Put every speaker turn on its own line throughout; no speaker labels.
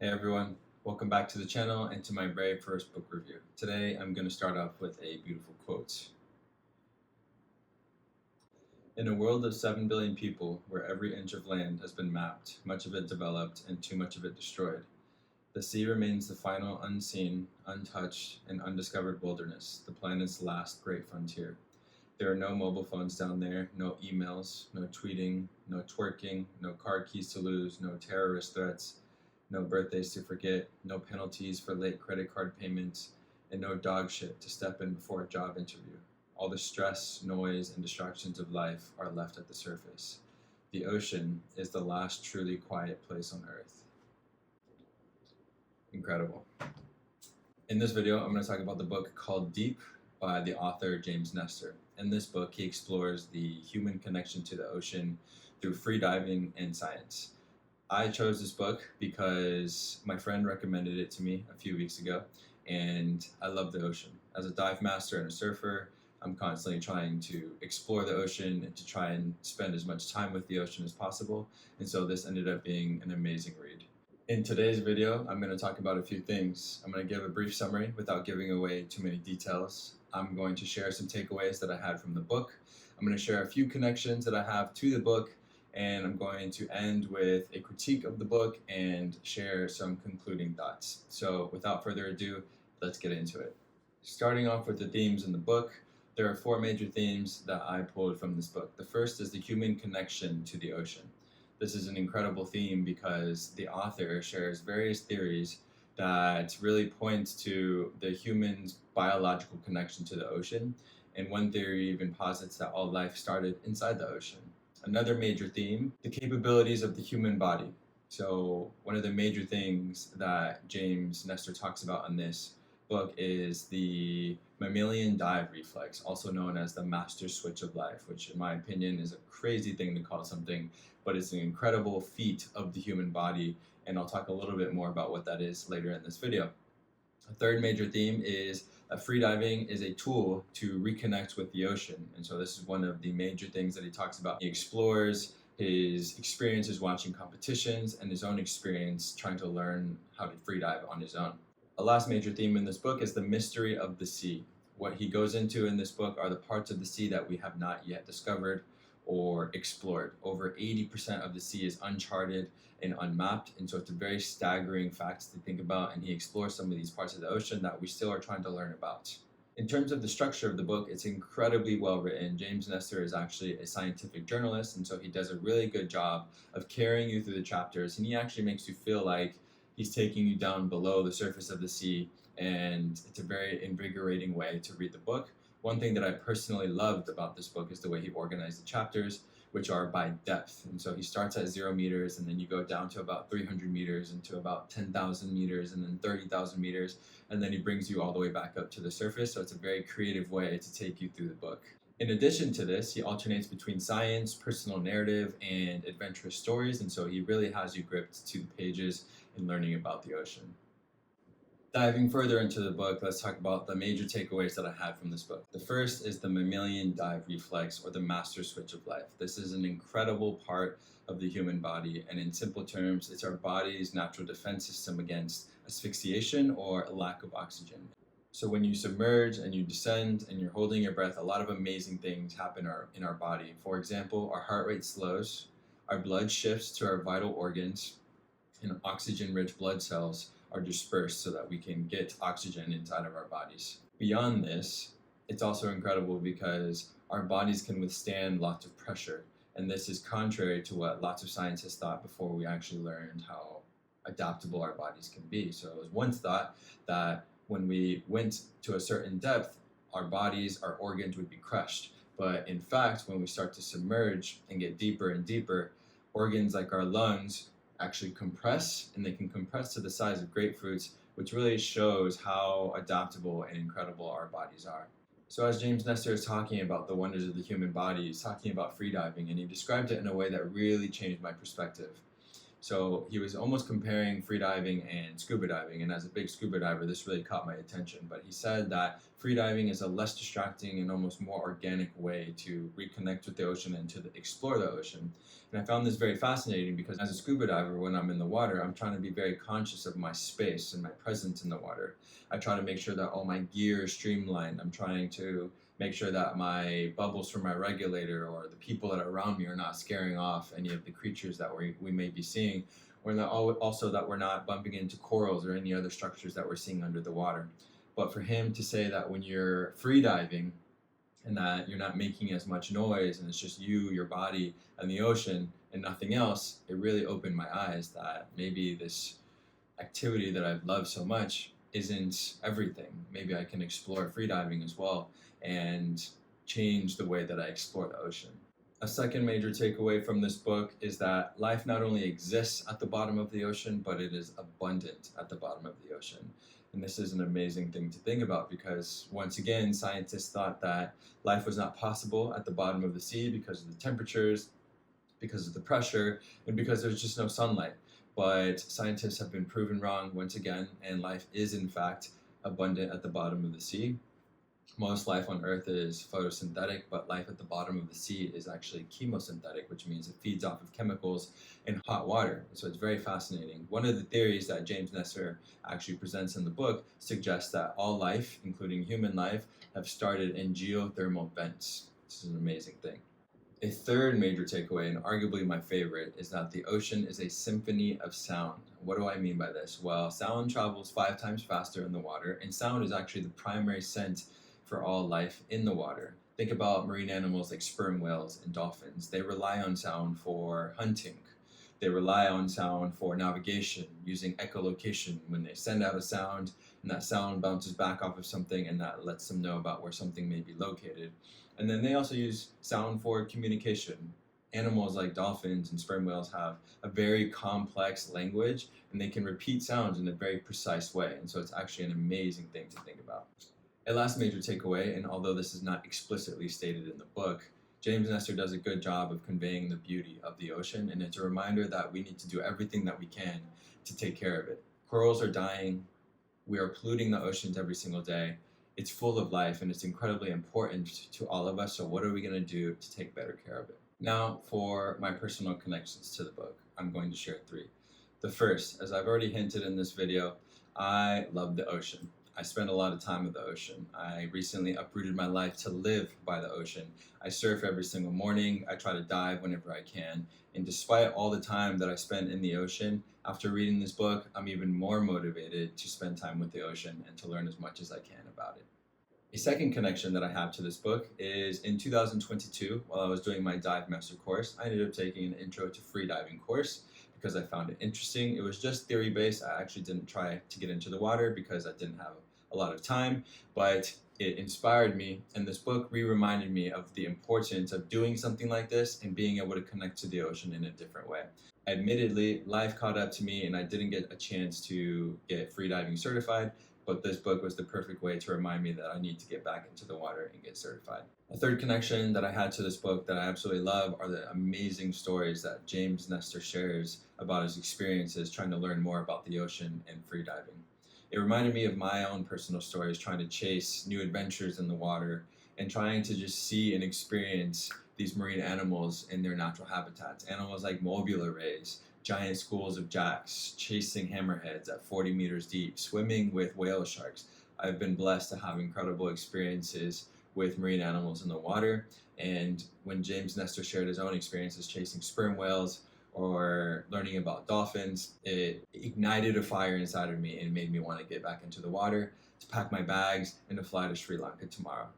Hey everyone, welcome back to the channel and to my very first book review. Today I'm going to start off with a beautiful quote. In a world of 7 billion people where every inch of land has been mapped, much of it developed, and too much of it destroyed, the sea remains the final unseen, untouched, and undiscovered wilderness, the planet's last great frontier. There are no mobile phones down there, no emails, no tweeting, no twerking, no car keys to lose, no terrorist threats, no birthdays to forget, no penalties for late credit card payments, and no dog shit to step in before a job interview. All the stress, noise, and distractions of life are left at the surface. The ocean is the last truly quiet place on earth. Incredible. In this video, I'm going to talk about the book called Deep by the author James Nestor. In this book, he explores the human connection to the ocean through freediving and science. I chose this book because my friend recommended it to me a few weeks ago, and I love the ocean. As a dive master and a surfer, I'm constantly trying to explore the ocean and to try and spend as much time with the ocean as possible, and so this ended up being an amazing read. In today's video, I'm going to talk about a few things. I'm going to give a brief summary without giving away too many details. I'm going to share some takeaways that I had from the book. I'm going to share a few connections that I have to the book, and I'm going to end with a critique of the book and share some concluding thoughts. So without further ado, let's get into it. Starting off with the themes in the book, there are 4 major themes that I pulled from this book. The first is the human connection to the ocean. This is an incredible theme because the author shares various theories that really point to the human's biological connection to the ocean, and one theory even posits that all life started inside the ocean. Another major theme, the capabilities of the human body. So one of the major things that James Nestor talks about in this book is the mammalian dive reflex, also known as the master switch of life, which in my opinion is a crazy thing to call something, but it's an incredible feat of the human body, and I'll talk a little bit more about what that is later in this video. A third major theme is freediving is a tool to reconnect with the ocean, and so this is one of the major things that he talks about. He explores his experiences watching competitions and his own experience trying to learn how to freedive on his own. A last major theme in this book is the mystery of the sea. What he goes into in this book are the parts of the sea that we have not yet discovered or explored. Over 80% of the sea is uncharted and unmapped, and so it's a very staggering fact to think about, and he explores some of these parts of the ocean that we still are trying to learn about. In terms of the structure of the book, it's incredibly well written. James Nestor is actually a scientific journalist, and so he does a really good job of carrying you through the chapters, and he actually makes you feel like he's taking you down below the surface of the sea, and it's a very invigorating way to read the book. One thing that I personally loved about this book is the way he organized the chapters, which are by depth. And so he starts at 0 meters, and then you go down to about 300 meters, and to about 10,000 meters, and then 30,000 meters, and then he brings you all the way back up to the surface. So it's a very creative way to take you through the book. In addition to this, he alternates between science, personal narrative, and adventurous stories, and so he really has you gripped to the pages in learning about the ocean. Diving further into the book, let's talk about the major takeaways that I had from this book. The first is the mammalian dive reflex, or the master switch of life. This is an incredible part of the human body, and in simple terms, it's our body's natural defense system against asphyxiation or a lack of oxygen. So when you submerge and you descend and you're holding your breath, a lot of amazing things happen in our body. For example, our heart rate slows, our blood shifts to our vital organs, and oxygen-rich blood cells are dispersed so that we can get oxygen inside of our bodies. Beyond this, it's also incredible because our bodies can withstand lots of pressure, and this is contrary to what lots of scientists thought before we actually learned how adaptable our bodies can be. So it was once thought that when we went to a certain depth, our bodies, our organs would be crushed. But in fact, when we start to submerge and get deeper and deeper, organs like our lungs actually compress, and they can compress to the size of grapefruits, which really shows how adaptable and incredible our bodies are. So as James Nestor is talking about the wonders of the human body, he's talking about freediving, and he described it in a way that really changed my perspective. So he was almost comparing freediving and scuba diving. And as a big scuba diver, this really caught my attention. But he said that freediving is a less distracting and almost more organic way to reconnect with the ocean and to explore the ocean. And I found this very fascinating because as a scuba diver, when I'm in the water, I'm trying to be very conscious of my space and my presence in the water. I try to make sure that all my gear is streamlined. I'm trying to make sure that my bubbles from my regulator or the people that are around me are not scaring off any of the creatures that we may be seeing, or also that we're not bumping into corals or any other structures that we're seeing under the water. But for him to say that when you're free diving and that you're not making as much noise and it's just you, your body, and the ocean and nothing else, it really opened my eyes that maybe this activity that I've loved so much isn't everything. Maybe I can explore freediving as well and change the way that I explore the ocean. A second major takeaway from this book is that life not only exists at the bottom of the ocean, but it is abundant at the bottom of the ocean. And this is an amazing thing to think about because, once again, scientists thought that life was not possible at the bottom of the sea because of the temperatures, because of the pressure, and because there's just no sunlight. But scientists have been proven wrong once again, and life is in fact abundant at the bottom of the sea. Most life on Earth is photosynthetic, but life at the bottom of the sea is actually chemosynthetic, which means it feeds off of chemicals in hot water. So it's very fascinating. One of the theories that James Nestor actually presents in the book suggests that all life, including human life, have started in geothermal vents. This is an amazing thing. A third major takeaway, and arguably my favorite, is that the ocean is a symphony of sound. What do I mean by this? Well, sound travels 5 times faster in the water, and sound is actually the primary sense for all life in the water. Think about marine animals like sperm whales and dolphins. They rely on sound for hunting. They rely on sound for navigation, using echolocation when they send out a sound, and that sound bounces back off of something, and that lets them know about where something may be located. And then they also use sound for communication. Animals like dolphins and sperm whales have a very complex language, and they can repeat sounds in a very precise way. And so it's actually an amazing thing to think about. A last major takeaway, and although this is not explicitly stated in the book, James Nestor does a good job of conveying the beauty of the ocean, and it's a reminder that we need to do everything that we can to take care of it. Corals are dying. We are polluting the oceans every single day. It's full of life and it's incredibly important to all of us. So what are we going to do to take better care of it? Now, for my personal connections to the book, I'm going to share 3. The first, as I've already hinted in this video, I love the ocean. I spend a lot of time with the ocean. I recently uprooted my life to live by the ocean. I surf every single morning. I try to dive whenever I can. And despite all the time that I spend in the ocean, after reading this book, I'm even more motivated to spend time with the ocean and to learn as much as I can about it. A second connection that I have to this book is in 2022, while I was doing my dive master course, I ended up taking an intro to freediving course because I found it interesting. It was just theory based. I actually didn't try to get into the water because I didn't have a lot of time, but it inspired me, and this book reminded me of the importance of doing something like this and being able to connect to the ocean in a different way. Admittedly, life caught up to me and I didn't get a chance to get freediving certified, but this book was the perfect way to remind me that I need to get back into the water and get certified. A third connection that I had to this book that I absolutely love are the amazing stories that James Nestor shares about his experiences trying to learn more about the ocean and freediving. It reminded me of my own personal stories trying to chase new adventures in the water and trying to just see and experience these marine animals in their natural habitats. Animals like mobula rays, giant schools of jacks, chasing hammerheads at 40 meters deep, swimming with whale sharks. I've been blessed to have incredible experiences with marine animals in the water. And when James Nestor shared his own experiences chasing sperm whales or learning about dolphins, it ignited a fire inside of me and made me want to get back into the water, to pack my bags, and to fly to Sri Lanka tomorrow.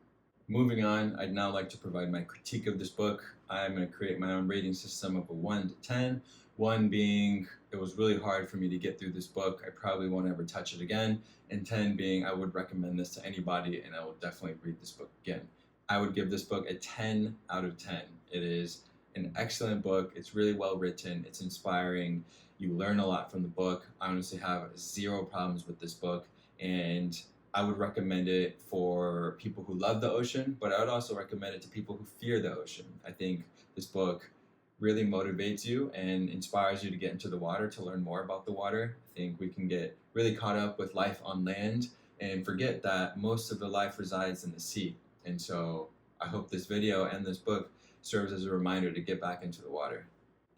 Moving on, I'd now like to provide my critique of this book. I'm going to create my own rating system of a 1 to 10. 1 being, it was really hard for me to get through this book. I probably won't ever touch it again. And 10 being, I would recommend this to anybody and I will definitely read this book again. I would give this book a 10 out of 10. It is an excellent book. It's really well written. It's inspiring. You learn a lot from the book. I honestly have 0 problems with this book. And I would recommend it for people who love the ocean, but I would also recommend it to people who fear the ocean. I think this book really motivates you and inspires you to get into the water, to learn more about the water. I think we can get really caught up with life on land and forget that most of the life resides in the sea. And so I hope this video and this book serves as a reminder to get back into the water.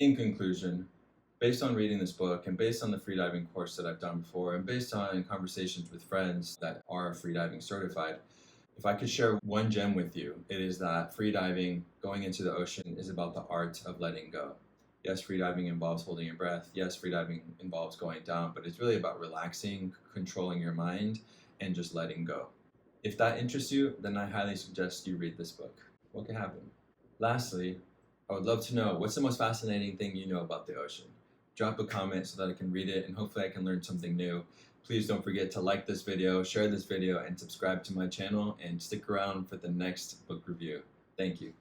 In conclusion, based on reading this book and based on the freediving course that I've done before and based on conversations with friends that are freediving certified, if I could share one gem with you, it is that freediving, going into the ocean, is about the art of letting go. Yes, freediving involves holding your breath. Yes, freediving involves going down, but it's really about relaxing, controlling your mind, and just letting go. If that interests you, then I highly suggest you read this book. What could happen? Lastly, I would love to know, what's the most fascinating thing you know about the ocean? Drop a comment so that I can read it and hopefully I can learn something new. Please don't forget to like this video, share this video, and subscribe to my channel, and stick around for the next book review. Thank you.